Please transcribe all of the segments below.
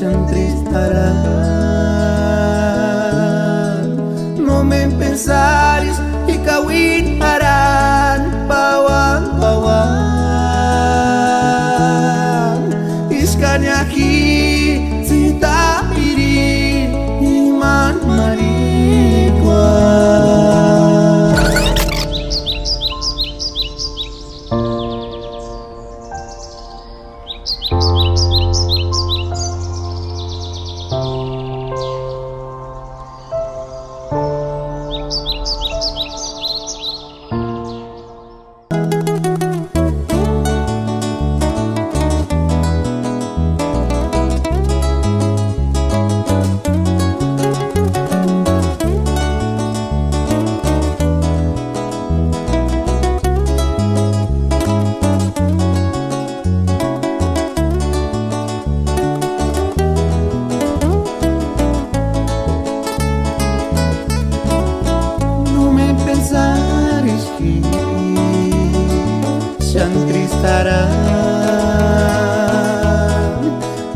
entristarán. No me pensares ikawin aran bawang-bawang iskanyaki sita iri iman marikwa.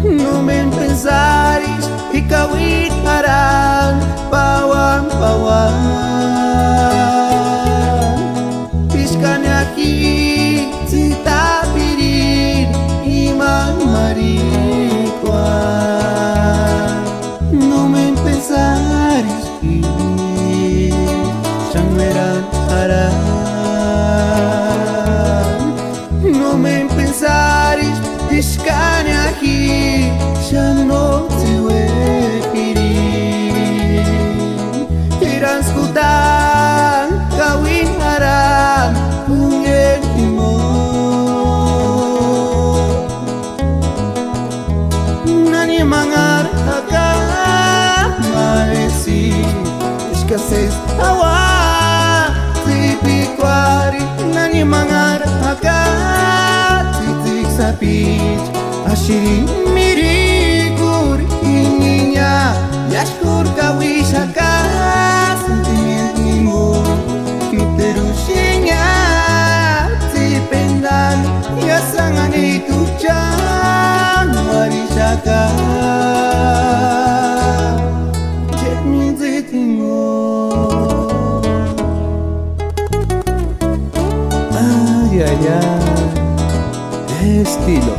No me pensares ikawin aran bawang-bawang iskanyaki sita pirin iman marikwa. No me pensares sangweran aran. No me pensares iskanyaki no te pirin irang skutan kawin aran ungen imo nani mangar akak maesi iskases awa tipikwari nani mangar akak titik sapit ashiri mirikur ininya yashkur kawisaka sentimentinmu kiterusinya tipendan yasangan itu Januari saka jetmin zetimu ay ay ay estilo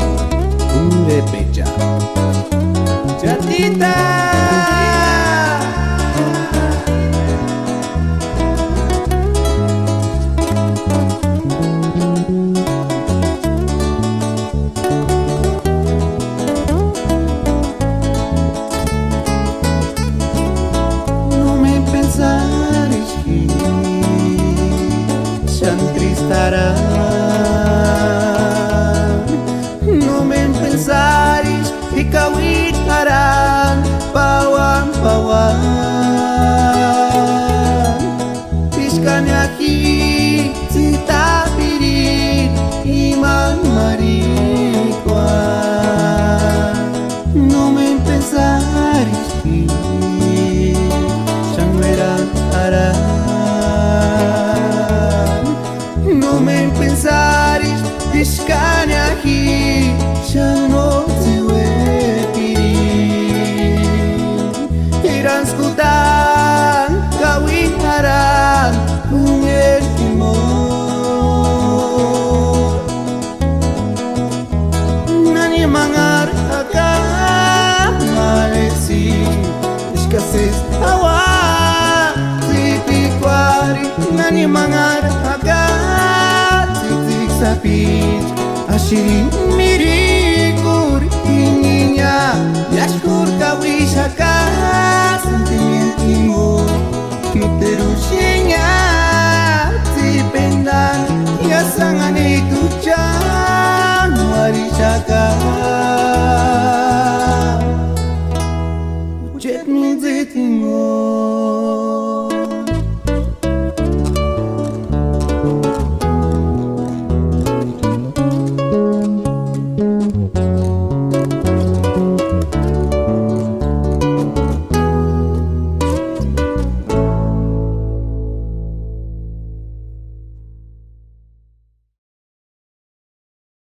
Purepecha Chatita. No me pensares que se entristarán. No me pensares ikawin aran bawang-bawang iskanyaki sita pirin iman marikwa. No me pensares sangweran aran. No me pensares iskanyaki no te pirin irang skutan kawin aran ungen imo nani mangar akak malesi iskases awa tipikwari nani mangar akak titik sapit ashiri mirikur ininya yashkur kawisaka